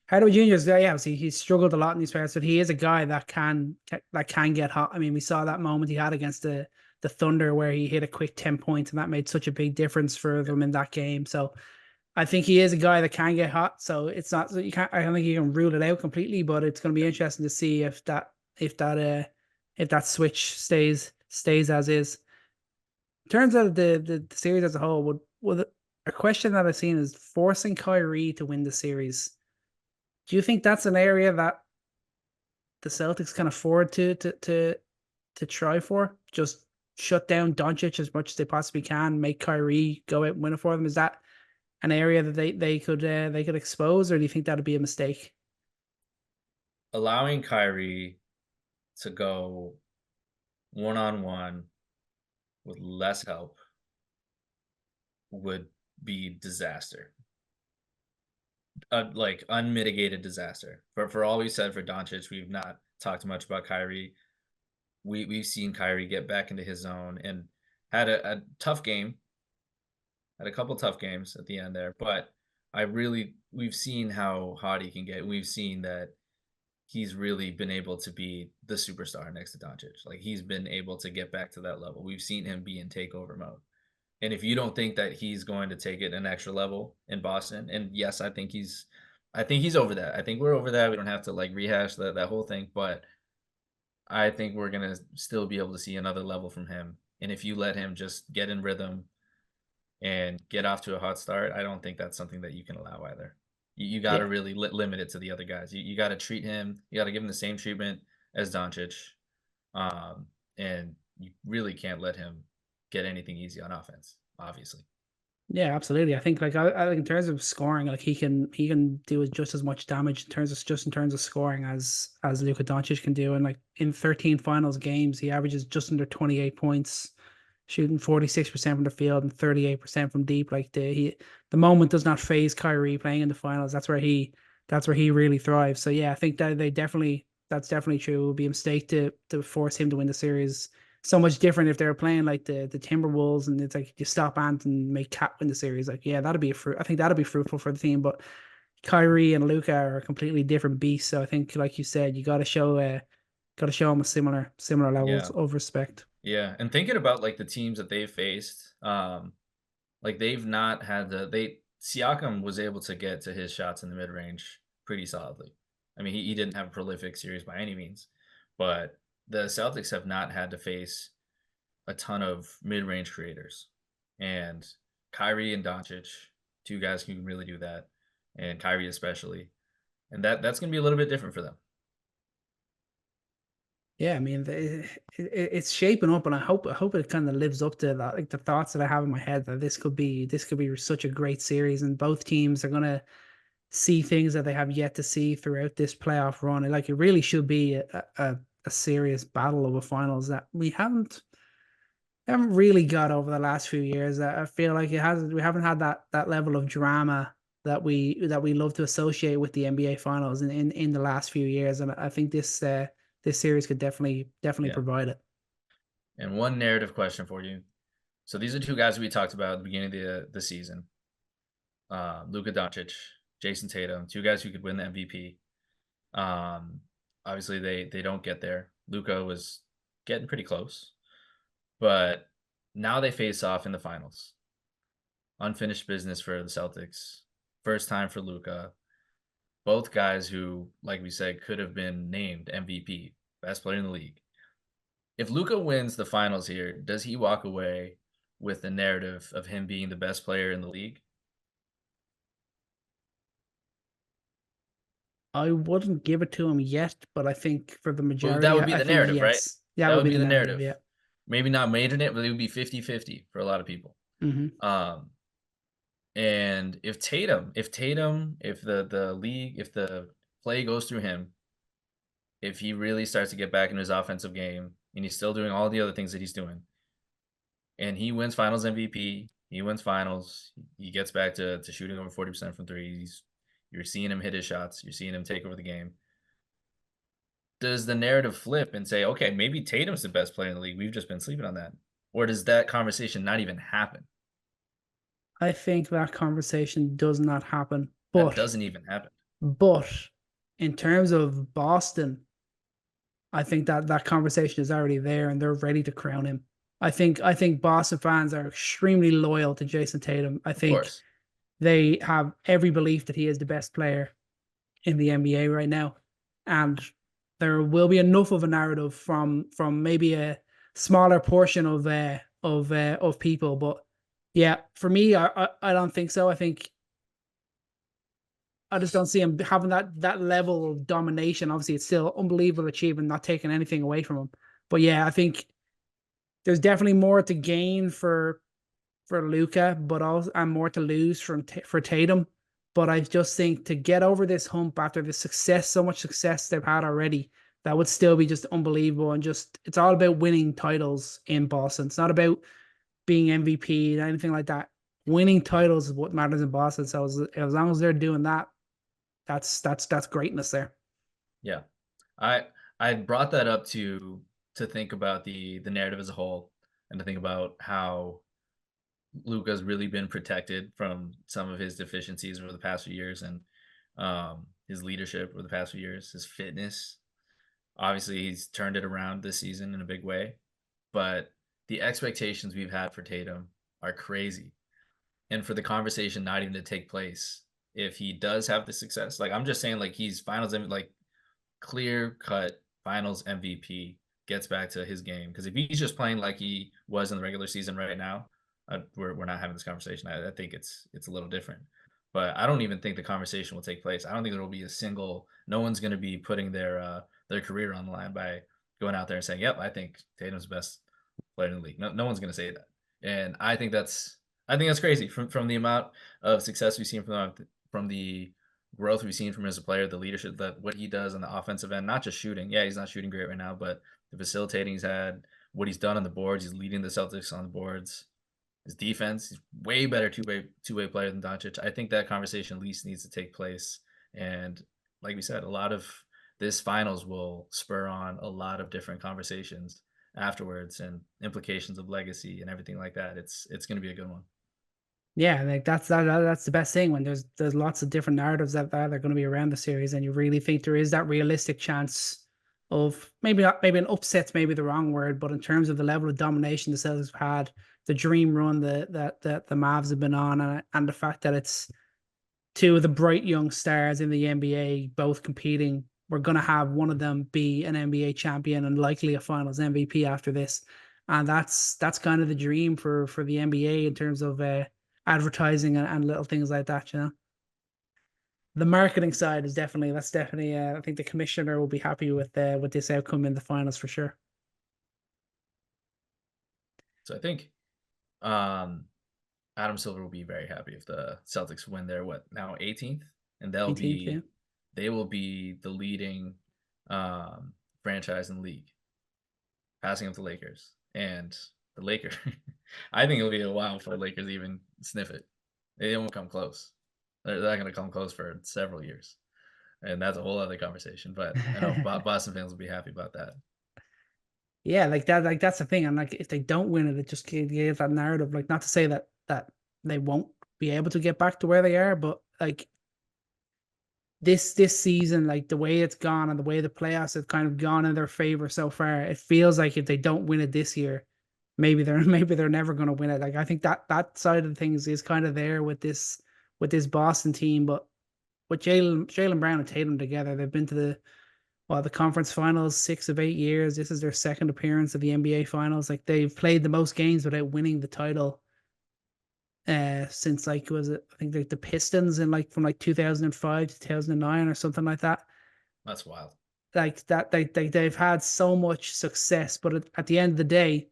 Hardaway Jr. is obviously he's struggled a lot in these players, but he is a guy that can get hot. I mean, we saw that moment he had against the Thunder where he hit a quick 10 points, and that made such a big difference for them in that game. So I think he is a guy that can get hot. So it's not I don't think you can rule it out completely, but it's going to be interesting to see if that switch stays as is. In terms of the series as a whole, would a question that I've seen is forcing Kyrie to win the series. Do you think that's an area that the Celtics can afford to try for? Just shut down Doncic as much as they possibly can, make Kyrie go out and win it for them. Is that an area that they could expose, or do you think that'd be a mistake? Allowing Kyrie to go one-on-one with less help would be disaster. Like unmitigated disaster. For all we said for Doncic, we've not talked much about Kyrie. We've seen Kyrie get back into his zone and had a tough game. Had a couple tough games at the end there, but we've seen how hot he can get. We've seen that he's really been able to be the superstar next to Doncic. Like he's been able to get back to that level. We've seen him be in takeover mode. And if you don't think that he's going to take it an extra level in Boston, and yes, I think he's over that. I think we're over that. We don't have to like rehash that whole thing, but I think we're going to still be able to see another level from him. And if you let him just get in rhythm and get off to a hot start, I don't think that's something that you can allow either. You got to really limit it to the other guys. You got to treat him. You got to give him the same treatment as Doncic, and you really can't let him get anything easy on offense. Obviously. Yeah, absolutely. I think I think in terms of scoring, like he can do just as much damage in terms of scoring as Luka Doncic can do. And like in 13 finals games, he averages just under 28 points, shooting 46% from the field and 38% from deep. Like the moment does not phase Kyrie playing in the finals. That's where he really thrives. So yeah, I think that that's definitely true. It would be a mistake to force him to win the series so much different if they were playing like the Timberwolves and it's like you stop Ant and make Cat win the series. Like, yeah, I think that'd be fruitful for the team. But Kyrie and Luca are a completely different beast. So I think, like you said, you got to show them a similar levels Yeah. of respect. Yeah. And thinking about like the teams that they've faced, like they've not had Siakam was able to get to his shots in the mid range pretty solidly. I mean, he didn't have a prolific series by any means, but the Celtics have not had to face a ton of mid range creators. And Kyrie and Doncic, two guys who can really do that, and Kyrie especially. And that's gonna be a little bit different for them. Yeah, I mean, it's shaping up, and I hope it kind of lives up to that, like the thoughts that I have in my head that this could be such a great series, and both teams are gonna see things that they have yet to see throughout this playoff run. And, like, it really should be a serious battle of a finals that we haven't really got over the last few years. I feel like we haven't had that level of drama that we love to associate with the NBA finals in the last few years, and I think this series could definitely Yeah. provide it. And one narrative question for you. So these are two guys we talked about at the beginning of the season. Luka Doncic, Jason Tatum, two guys who could win the MVP. Obviously they don't get there. Luka was getting pretty close, but now they face off in the finals. Unfinished business for the Celtics. First time for Luka. Both guys who, like we said, could have been named MVP, best player in the league. If Luka wins the finals here, does he walk away with the narrative of him being the best player in the league? I wouldn't give it to him yet, but I think for the Well, majority, that would be I the think narrative, right? yes. That would be the narrative. Yeah. Maybe not making it, but it would be 50-50 for a lot of people. Mm-hmm. And if the league, if the play goes through him, if he really starts to get back into his offensive game and he's still doing all the other things that he's doing, and he wins finals MVP, he wins finals, he gets back to shooting over 40% from threes, you're seeing him hit his shots, you're seeing him take over the game. Does the narrative flip and say, okay, maybe Tatum's the best player in the league, we've just been sleeping on that? Or does that conversation not even happen? I think that conversation does not happen. That But doesn't even happen. But in terms of Boston, I think that conversation is already there and they're ready to crown him. I think Boston fans are extremely loyal to Jason Tatum. I Of think course. they have every belief that he is the best player in the NBA right now. And there will be enough of a narrative from maybe a smaller portion of people. But yeah, for me, I don't think so. I just don't see him having that level of domination. Obviously, it's still unbelievable achievement, not taking anything away from him. But yeah, I think there's definitely more to gain for Luka, but also and more to lose for Tatum. But I just think to get over this hump after the so much success they've had already, that would still be just unbelievable. And just it's all about winning titles in Boston. It's not about being MVP or anything like that. Winning titles is what matters in Boston. So as long as they're doing that, that's greatness there. Yeah. I brought that up to think about the narrative as a whole and to think about how Luka's really been protected from some of his deficiencies over the past few years and his leadership over the past few years, his fitness. Obviously, he's turned it around this season in a big way, but the expectations we've had for Tatum are crazy. And for the conversation not even to take place, if he does have the success, like I'm just saying, like he's finals, like clear cut finals MVP, gets back to his game. Because if he's just playing like he was in the regular season right now, we're not having this conversation. I think it's a little different. But I don't even think the conversation will take place. I don't think there will be a single. No one's going to be putting their career on the line by going out there and saying, "Yep, I think Tatum's the best player in the league." No one's going to say that. And I think that's crazy from the amount of success we've seen from the growth we've seen from him as a player, the leadership, that what he does on the offensive end, not just shooting. Yeah, he's not shooting great right now, but the facilitating he's had, what he's done on the boards, he's leading the Celtics on the boards. His defense, he's way better two-way player than Doncic. I think that conversation at least needs to take place. And like we said, a lot of this finals will spur on a lot of different conversations afterwards and implications of legacy and everything like that. It's going to be a good one. Yeah, like that's the best thing when there's lots of different narratives that are going to be around the series, and you really think there is that realistic chance of maybe an upset's maybe the wrong word, but in terms of the level of domination the Celtics have had, the dream run that the Mavs have been on, and the fact that it's two of the bright young stars in the NBA both competing. We're going to have one of them be an NBA champion and likely a Finals MVP after this, and that's kind of the dream for the NBA in terms of advertising and little things like that. The marketing side is definitely I think the commissioner will be happy with this outcome in the finals for sure. So I think Adam Silver will be very happy if the Celtics win their 18th, and they will be the leading franchise in the league, passing up the Lakers. And the Lakers, I think it'll be a while before the Lakers even sniff it. They won't come close. They're not going to come close for several years, and that's a whole other conversation. But I know Boston fans will be happy about that. Yeah, like that. Like that's the thing. And like if they don't win it, it just gives that narrative. Like not to say that they won't be able to get back to where they are, but like this season, like the way it's gone and the way the playoffs have kind of gone in their favor so far, it feels like if they don't win it this year, maybe they're never going to win it. Like I think that side of things is kind of there with this Boston team, but with Jaylen Brown and Tatum together, they've been to the conference finals 6 of 8 years. This is their second appearance of the NBA finals. Like they've played the most games without winning the title since I think the Pistons in from 2005 to 2009 or something like that. That's wild. Like that they've had so much success, but at the end of the day,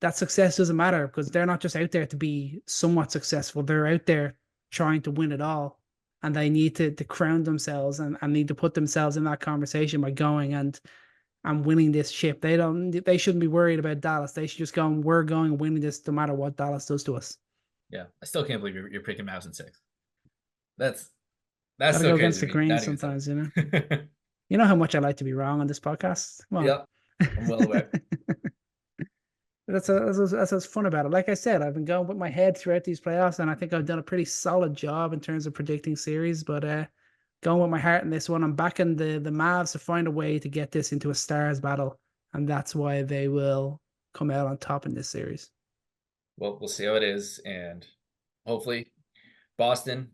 that success doesn't matter because they're not just out there to be somewhat successful. They're out there trying to win it all, and they need to crown themselves and need to put themselves in that conversation by going and winning this chip. They shouldn't be worried about Dallas. They should just go, we're going and winning this no matter what Dallas does to us. Yeah, I still can't believe you're picking Mavs in 6. That's Gotta still go crazy against the to me. grain Not even sometimes, sense. You know how much I like to be wrong on this podcast. Well, Yep, I'm well aware. That's what's fun about it. Like I said, I've been going with my head throughout these playoffs, and I think I've done a pretty solid job in terms of predicting series. But going with my heart in this one, I'm backing the Mavs to find a way to get this into a stars battle, and that's why they will come out on top in this series. Well, we'll see how it is, and hopefully, Boston.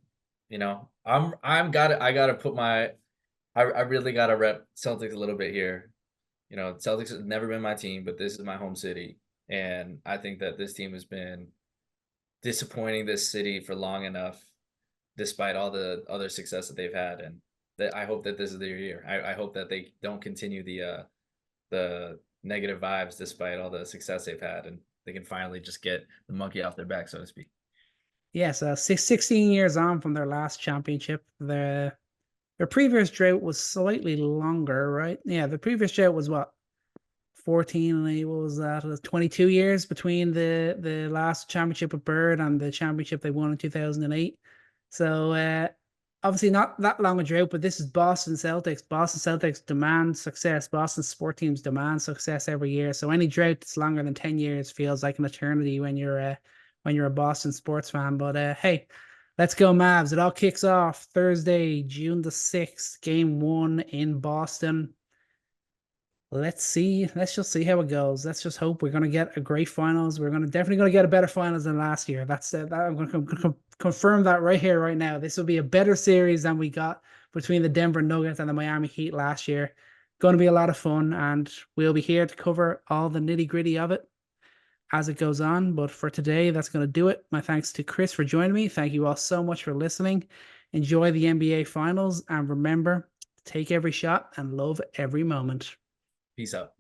I really gotta rep Celtics a little bit here. Celtics has never been my team, but this is my home city, and I think that this team has been disappointing this city for long enough, despite all the other success that they've had, and that I hope that this is their year. I hope that they don't continue the negative vibes despite all the success they've had, and they can finally just get the monkey off their back, so to speak. Yeah, so 16 years on from their last championship, their previous drought was slightly longer, right? Yeah, the previous drought was what? 14 and what was that? It was 22 years between the last championship with Bird and the championship they won in 2008. So obviously not that long a drought, but this is Boston Celtics. Boston Celtics demand success. Boston sport teams demand success every year. So any drought that's longer than 10 years feels like an eternity when you're a Boston sports fan. But hey, let's go Mavs. It all kicks off Thursday, June the 6th, game 1 in Boston. Let's just see how it goes. Let's just hope we're going to get a great finals. We're definitely going to get a better finals than last year. That's it. I'm going to confirm that right here, right now. This will be a better series than we got between the Denver Nuggets and the Miami Heat last year. Going to be a lot of fun, and we'll be here to cover all the nitty-gritty of it as it goes on. But for today, that's going to do it. My thanks to Chris for joining me. Thank you all so much for listening. Enjoy the NBA Finals, and remember, take every shot and love every moment. Peace out.